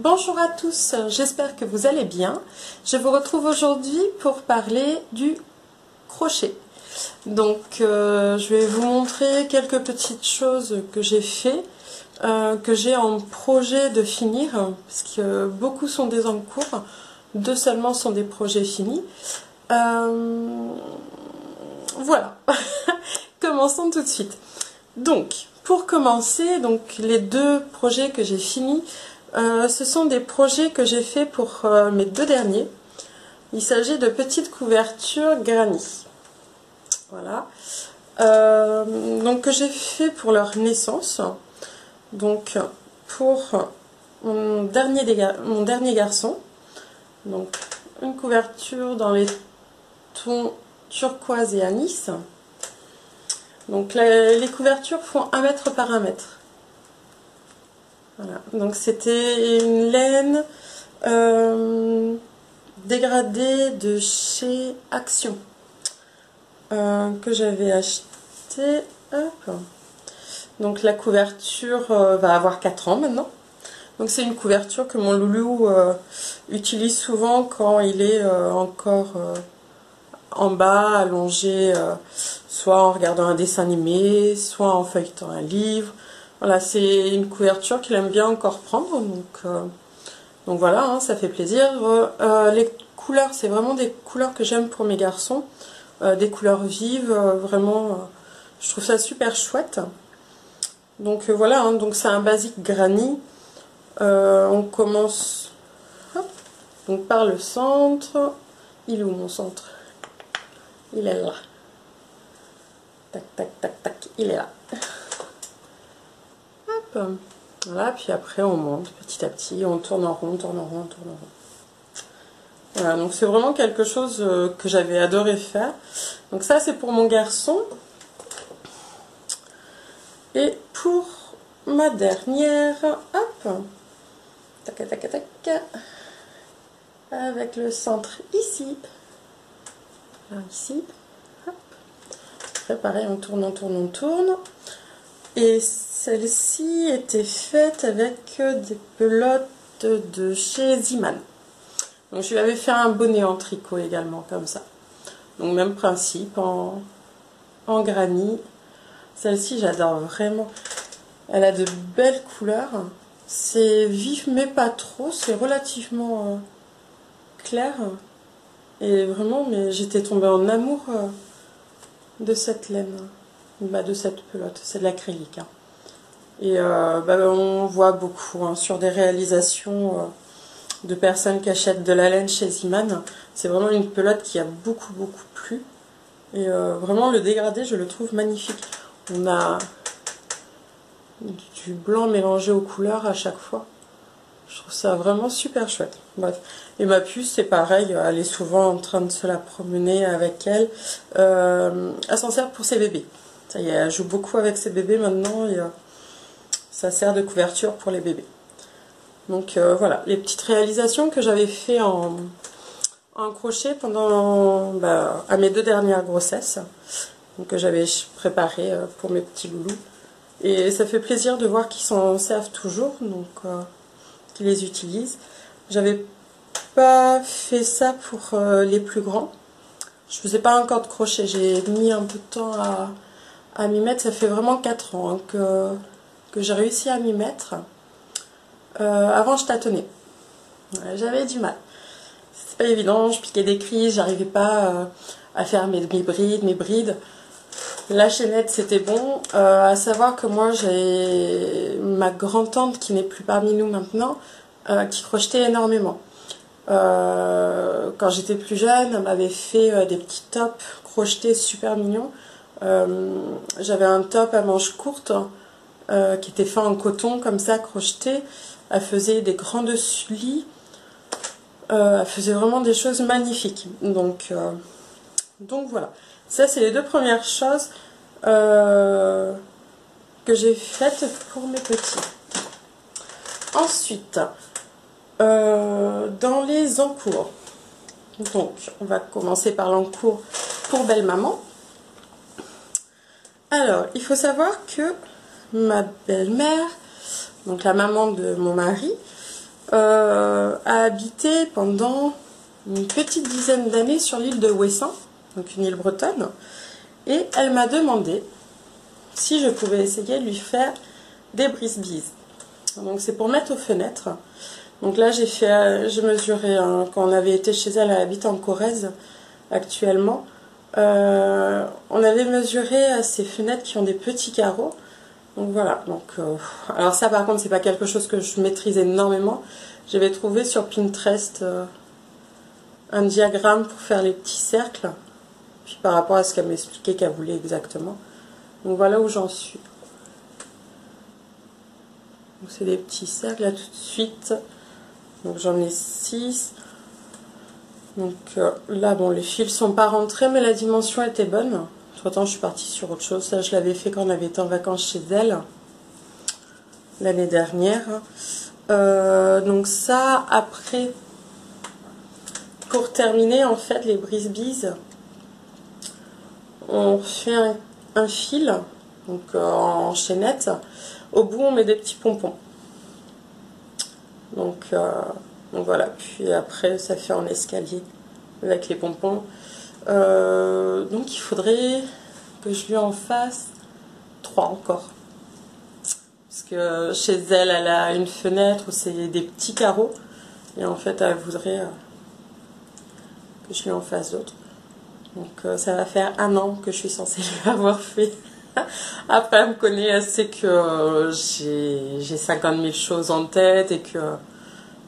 Bonjour à tous, j'espère que vous allez bien. Je vous retrouve aujourd'hui pour parler du crochet. Donc je vais vous montrer quelques petites choses que j'ai fait, que j'ai en projet de finir, parce que beaucoup sont des en cours, deux seulement sont des projets finis. Voilà, commençons tout de suite. Donc, pour commencer, les deux projets que j'ai finis, ce sont des projets que j'ai fait pour mes deux derniers. Il s'agit de petites couvertures granny. Voilà. Donc que j'ai fait pour leur naissance. Donc pour mon dernier garçon. Donc une couverture dans les tons turquoise et anis. Donc les couvertures font 1 mètre par 1 mètre. Voilà. Donc c'était une laine dégradée de chez Action que j'avais acheté. Hop. Donc la couverture va avoir 4 ans maintenant. Donc c'est une couverture que mon loulou utilise souvent quand il est encore en bas, allongé, soit en regardant un dessin animé, soit en feuilletant un livre. Voilà, c'est une couverture qu'il aime bien encore prendre, donc voilà, hein, ça fait plaisir. Les couleurs, c'est vraiment des couleurs que j'aime pour mes garçons, des couleurs vives, vraiment, je trouve ça super chouette. Donc voilà, hein, donc c'est un basique granny. On commence hop, donc par le centre. Il est où mon centre? Il est là. Tac, tac, tac, tac, il est là. Hop. Voilà, puis après on monte petit à petit, on tourne en rond, on tourne en rond, on tourne en rond. Voilà, donc c'est vraiment quelque chose que j'avais adoré faire. Donc ça c'est pour mon garçon. Et pour ma dernière, hop, tac, tac, tac, tac, avec le centre ici. Là, ici, hop. Après, pareil, on tourne, on tourne, on tourne. Et celle-ci était faite avec des pelotes de chez Ziman. Donc je lui avais fait un bonnet en tricot également, comme ça. Donc même principe, en granny. Celle-ci, j'adore vraiment. Elle a de belles couleurs. C'est vif, mais pas trop. C'est relativement clair. Et vraiment, mais j'étais tombée en amour de cette laine, de cette pelote. C'est de l'acrylique. Hein. Et on voit beaucoup hein, sur des réalisations de personnes qui achètent de la laine chez Ziman. C'est vraiment une pelote qui a beaucoup plu. Et vraiment, le dégradé, je le trouve magnifique. On a du blanc mélangé aux couleurs à chaque fois. Je trouve ça vraiment super chouette. Bref. Et ma puce, c'est pareil. Elle est souvent en train de se la promener avec elle. Elle s'en sert pour ses bébés. Ça y est, elle joue beaucoup avec ses bébés maintenant. Et ça sert de couverture pour les bébés. Donc voilà, les petites réalisations que j'avais fait en crochet pendant à mes deux dernières grossesses. Donc, que j'avais préparé pour mes petits loulous. Et ça fait plaisir de voir qu'ils s'en servent toujours. Donc qui les utilisent. J'avais pas fait ça pour les plus grands. Je faisais pas encore de crochet. J'ai mis un peu de temps à m'y mettre. Ça fait vraiment 4 ans hein, que j'ai réussi à m'y mettre. Avant, je tâtonnais. Ouais, j'avais du mal. C'était pas évident. Je piquais des crises. J'arrivais pas à faire mes brides. La chaînette, c'était bon. À savoir que moi, j'ai ma grand-tante qui n'est plus parmi nous maintenant, qui crochetait énormément. Quand j'étais plus jeune, elle m'avait fait des petits tops crochetés super mignons. J'avais un top à manches courtes qui était fait en coton, comme ça, crocheté. Elle faisait des grandes sulis. Elle faisait vraiment des choses magnifiques. Donc voilà. Ça, c'est les deux premières choses que j'ai faites pour mes petits. Ensuite, dans les encours. Donc, on va commencer par l'encours pour Belle Maman. Alors, il faut savoir que ma belle-mère, donc la maman de mon mari, a habité pendant une petite dizaine d'années sur l'île de Ouessant, donc une île bretonne, et elle m'a demandé si je pouvais essayer de lui faire des brise-bises. Donc c'est pour mettre aux fenêtres. Donc là j'ai mesuré, hein, quand on avait été chez elle, elle habite en Corrèze actuellement. On avait mesuré ces fenêtres qui ont des petits carreaux. Donc voilà, alors ça par contre c'est pas quelque chose que je maîtrise énormément. J'avais trouvé sur Pinterest un diagramme pour faire les petits cercles, puis par rapport à ce qu'elle m'expliquait qu'elle voulait exactement. Donc voilà où j'en suis. Donc c'est des petits cercles là tout de suite. Donc j'en ai 6. Donc là bon, les fils sont pas rentrés mais la dimension était bonne. Entre-temps je suis partie sur autre chose. Ça je l'avais fait quand on avait été en vacances chez elle l'année dernière. Donc ça, après, pour terminer en fait les brise-bises, on fait un fil, donc en chaînette. Au bout on met des petits pompons. Donc voilà, puis après ça fait en escalier avec les pompons. Donc il faudrait que je lui en fasse 3 encore. Parce que chez elle, elle a une fenêtre où c'est des petits carreaux. Et en fait, elle voudrait que je lui en fasse d'autres. Donc ça va faire 1 an que je suis censée lui avoir fait. Après, elle me connaît, elle sait que j'ai 50 000 choses en tête et que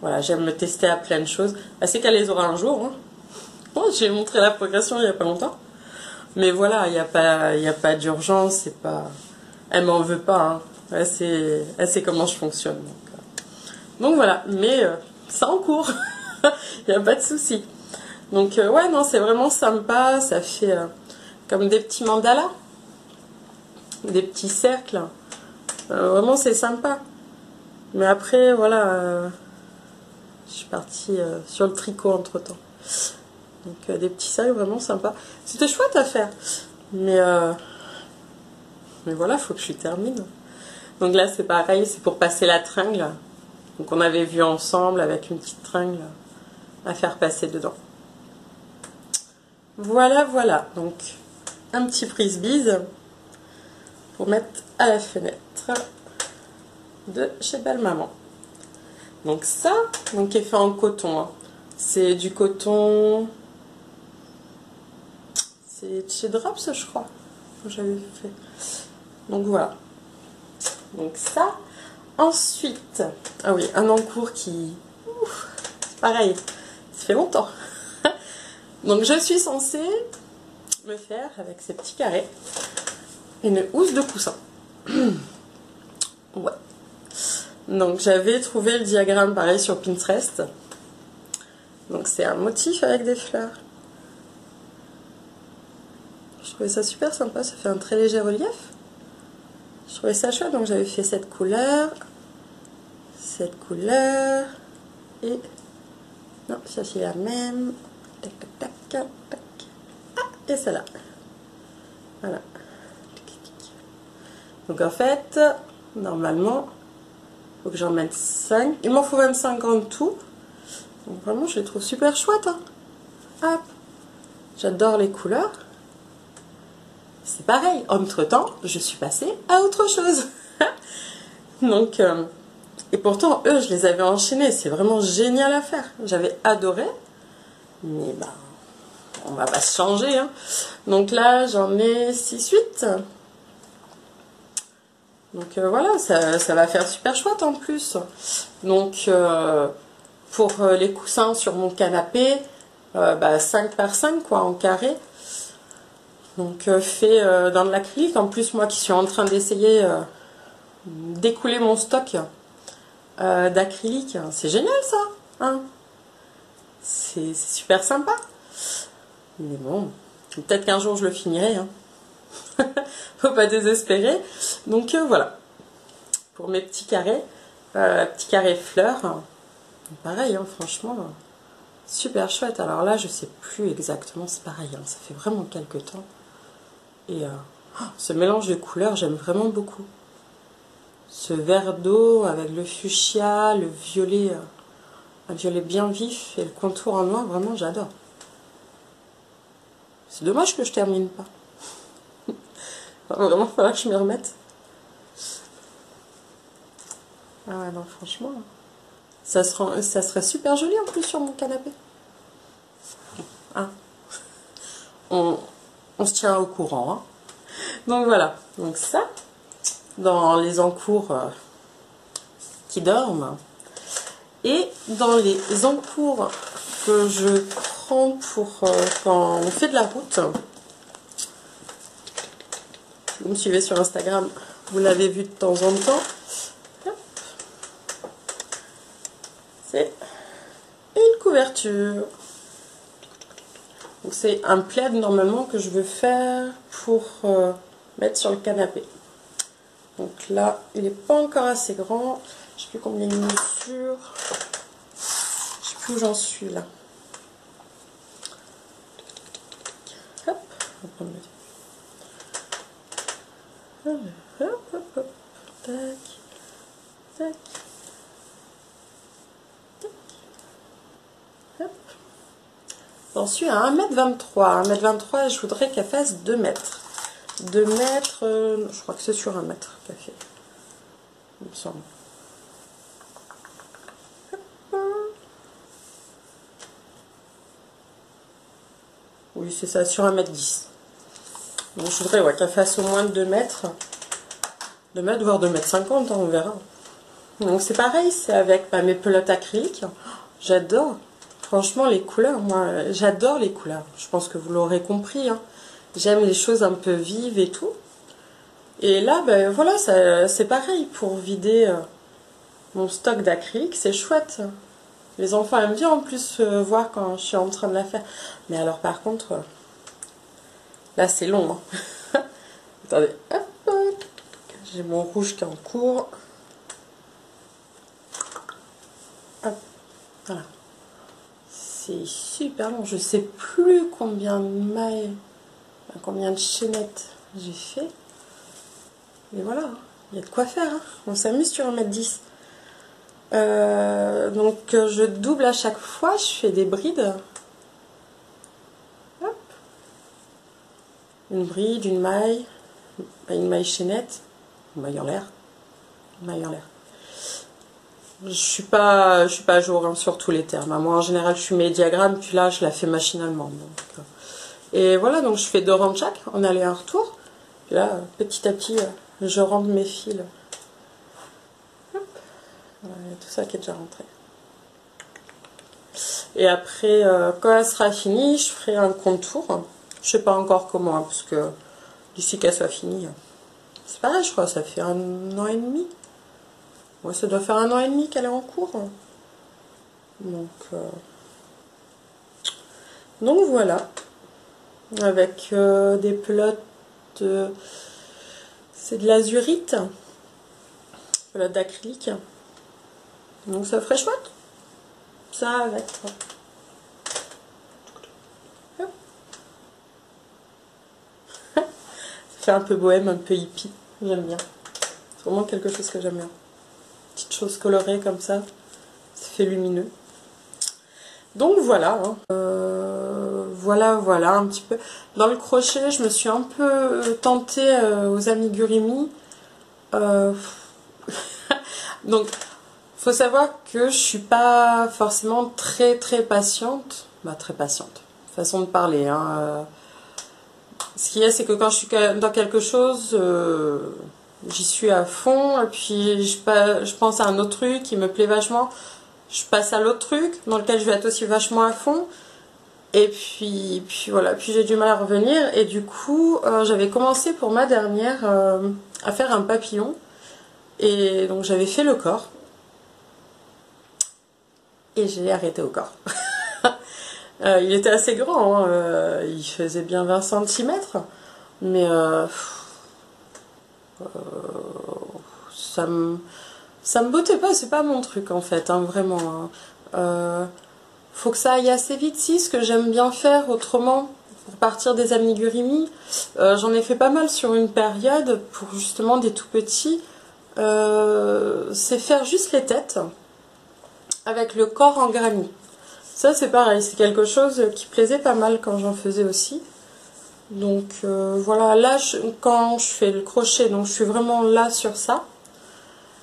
voilà, j'aime me tester à plein de choses. Elle sait qu'elle les aura un jour. Hein. Bon, j'ai montré la progression il n'y a pas longtemps. Mais voilà, il n'y a pas d'urgence. C'est pas... Elle m'en veut pas. Hein. Elle sait comment je fonctionne. Donc voilà, mais ça en cours. Il n'y a pas de souci. Donc ouais, non, c'est vraiment sympa. Ça fait comme des petits mandalas. Des petits cercles. Vraiment, c'est sympa. Mais après, voilà, je suis partie sur le tricot entre-temps. Donc des petits cercles vraiment sympas. C'était chouette à faire. Mais voilà, il faut que je termine. Donc là, c'est pareil, c'est pour passer la tringle. Donc on avait vu ensemble avec une petite tringle à faire passer dedans. Voilà, voilà. Donc un petit brise-bise pour mettre à la fenêtre de chez Belle Maman. Donc ça, donc est fait en coton. Hein. C'est du coton... C'est chez Drops, je crois, que j'avais fait. Donc voilà. Donc ça. Ensuite, ah oui, un encours qui... C'est pareil, ça fait longtemps. Donc je suis censée me faire, avec ces petits carrés, une housse de coussin. Ouais. Donc j'avais trouvé le diagramme pareil sur Pinterest. Donc c'est un motif avec des fleurs. Je trouvais ça super sympa, ça fait un très léger relief. Je trouvais ça chouette, donc j'avais fait cette couleur, et... Non, ça c'est la même. Tac, tac, tac, tac. Ah, et celle-là. Voilà. Donc en fait, normalement, il faut que j'en mette 5. Il m'en faut 25 en tout. Donc vraiment, je les trouve super chouettes. Hein. Hop. J'adore les couleurs. C'est pareil, entre-temps, je suis passée à autre chose. Donc, et pourtant, eux, je les avais enchaînés. C'est vraiment génial à faire. J'avais adoré. Mais bah, on va pas se changer. Hein. Donc là, j'en ai 6-8. Donc voilà, ça va faire super chouette en plus. Donc, pour les coussins sur mon canapé, 5 par 5, quoi, en carré. Donc fait dans de l'acrylique. En plus, moi qui suis en train d'essayer d'écouler mon stock d'acrylique, c'est génial ça. Hein, c'est super sympa. Mais bon, peut-être qu'un jour je le finirai. Hein. Faut pas désespérer. Donc voilà, pour mes petits carrés fleurs. Pareil, hein, franchement, super chouette. Alors là, je sais plus exactement, c'est pareil, hein, ça fait vraiment quelques temps. Et ce mélange de couleurs, j'aime vraiment beaucoup. Ce vert d'eau avec le fuchsia, le violet Un violet bien vif et le contour en noir, vraiment j'adore. C'est dommage que je termine pas. Il va vraiment falloir que je m'y remette. Ah ouais, non, franchement, ça serait super joli en plus sur mon canapé. Ah. On se tient au courant. Hein. Donc voilà, donc ça, dans les encours qui dorment. Et dans les encours que je prends pour quand on fait de la route, si vous me suivez sur Instagram, vous l'avez vu de temps en temps. C'est une couverture. Donc c'est un plaid normalement que je veux faire pour mettre sur le canapé. Donc là, il n'est pas encore assez grand. Je ne sais plus combien il mesure. Je sais plus où j'en suis là. Hop, on va prendre le... Hop, hop, hop. Tac, tac. Hop. J'en suis à 1,23 m. 1,23 m, je voudrais qu'elle fasse 2 mètres. 2 mètres, je crois que c'est sur 1 mètre qu'elle fait. Il me semble. Oui, c'est ça, sur 1,10 m. Donc je voudrais qu'elle fasse au moins 2 mètres. 2 mètres, voire 2,50 m, hein, on verra. Donc c'est pareil, c'est avec mes pelotes acryliques. J'adore. Franchement, les couleurs, moi, j'adore les couleurs. Je pense que vous l'aurez compris. Hein. J'aime les choses un peu vives et tout. Et là, ben voilà, c'est pareil pour vider mon stock d'acrylique. C'est chouette. Les enfants aiment bien en plus voir quand je suis en train de la faire. Mais alors par contre, là c'est long. Hein. Attendez, hop, hop. J'ai mon rouge qui est en cours. Hop, voilà. C'est super long. Je sais plus combien de mailles, combien de chaînettes j'ai fait. Mais voilà, il y a de quoi faire. Hein. On s'amuse sur 1,10 m. Donc je double à chaque fois. Je fais des brides. Hop. Une bride, une maille chaînette, une maille en l'air. Une maille en l'air. Je suis pas à jour hein, sur tous les termes. Moi en général je suis mes diagrammes, puis là je la fais machinalement. Donc, et voilà, donc je fais 2 rangs de chaque, en aller et un retour. Puis là, petit à petit, je rentre mes fils. Hop. Voilà, il y a tout ça qui est déjà rentré. Et après, quand elle sera finie, je ferai un contour. Je sais pas encore comment, hein, parce que d'ici qu'elle soit finie, c'est pareil, je crois, ça fait 1 an et demi. Ouais, ça doit faire 1 an et demi qu'elle est en cours. Donc voilà. Avec des pelotes, c'est de l'azurite. Pelote d'acrylique. Donc ça ferait chouette. Ça avec. Ça fait un peu bohème, un peu hippie. J'aime bien. C'est vraiment quelque chose que j'aime bien. Petite chose colorée comme ça. Ça fait lumineux. Donc voilà. Hein. Voilà un petit peu. Dans le crochet, je me suis un peu tentée aux amigurumi. Donc, faut savoir que je suis pas forcément très patiente. Bah, très patiente. Façon de parler. Hein. Ce qu'il y a, c'est que quand je suis dans quelque chose, j'y suis à fond. Et puis, je pense à un autre truc qui me plaît vachement. Je passe à l'autre truc dans lequel je vais être aussi vachement à fond. Et puis voilà, puis j'ai du mal à revenir. Et du coup, j'avais commencé pour ma dernière à faire un papillon. Et donc j'avais fait le corps. Et j'ai arrêté au corps. Il était assez grand, hein, il faisait bien 20 cm. Mais ça me bottait pas, c'est pas mon truc en fait, hein, vraiment. Hein. Faut que ça aille assez vite, si, ce que j'aime bien faire autrement, pour partir des amigurumi. J'en ai fait pas mal sur une période, pour justement des tout petits. C'est faire juste les têtes. avec le corps en granit. Ça c'est pareil, c'est quelque chose qui plaisait pas mal quand j'en faisais aussi. Donc voilà, là quand je fais le crochet, donc je suis vraiment là sur ça.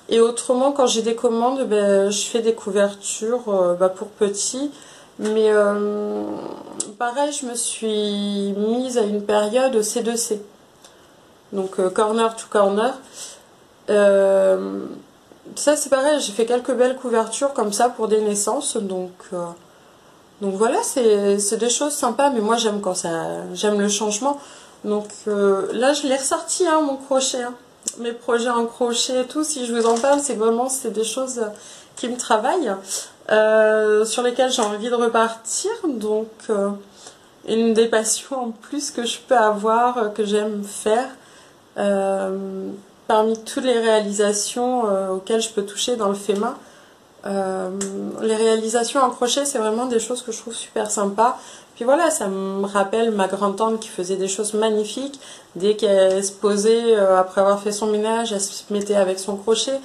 Et autrement, quand j'ai des commandes, ben, je fais des couvertures pour petits. Mais pareil, je me suis mise à une période C2C. Donc corner to corner. Ça c'est pareil, j'ai fait quelques belles couvertures comme ça pour des naissances. Donc voilà, c'est des choses sympas, mais moi j'aime j'aime le changement. Donc là je l'ai ressorti hein, mon crochet. Hein. Mes projets en crochet et tout, si je vous en parle, c'est vraiment des choses qui me travaillent, sur lesquelles j'ai envie de repartir. Donc une des passions en plus que je peux avoir, que j'aime faire, parmi toutes les réalisations auxquelles je peux toucher dans le fait main. Les réalisations en crochet, c'est vraiment des choses que je trouve super sympas. Puis voilà, ça me rappelle ma grand-tante qui faisait des choses magnifiques. Dès qu'elle se posait, après avoir fait son ménage, elle se mettait avec son crochet.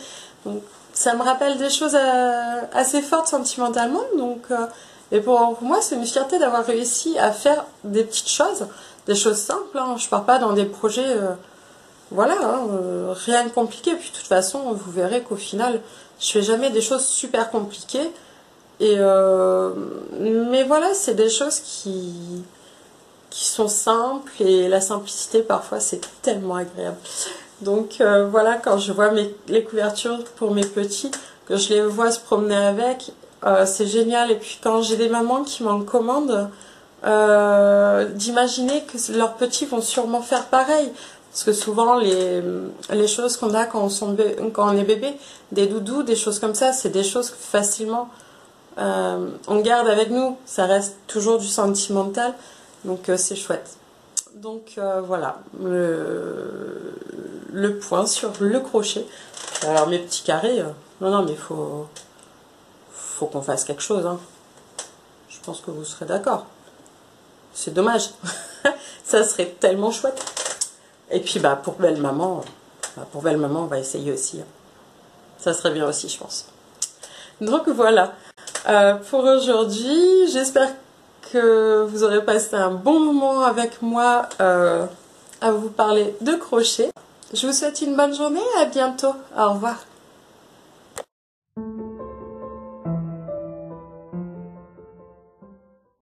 Donc, ça me rappelle des choses assez fortes sentimentalement. Donc, et pour moi, c'est une fierté d'avoir réussi à faire des petites choses, des choses simples. Hein. Je pars pas dans des projets, voilà, hein, rien de compliqué. Puis de toute façon, vous verrez qu'au final, je fais jamais des choses super compliquées. Et mais voilà, c'est des choses qui sont simples, et la simplicité parfois c'est tellement agréable. Donc voilà, quand je vois les couvertures pour mes petits, que je les vois se promener avec, c'est génial. Et puis quand j'ai des mamans qui m'en commandent, d'imaginer que leurs petits vont sûrement faire pareil. Parce que souvent les choses qu'on a quand on est bébé, des doudous, des choses comme ça, c'est des choses que facilement on garde avec nous, ça reste toujours du sentimental, donc c'est chouette. Donc voilà, le point sur le crochet. Alors mes petits carrés, non mais faut qu'on fasse quelque chose, hein. Je pense que vous serez d'accord. C'est dommage, ça serait tellement chouette. Et puis pour belle maman, on va essayer aussi, hein. Ça serait bien aussi, je pense. Donc voilà. Pour aujourd'hui, j'espère que vous aurez passé un bon moment avec moi à vous parler de crochet. Je vous souhaite une bonne journée et à bientôt. Au revoir.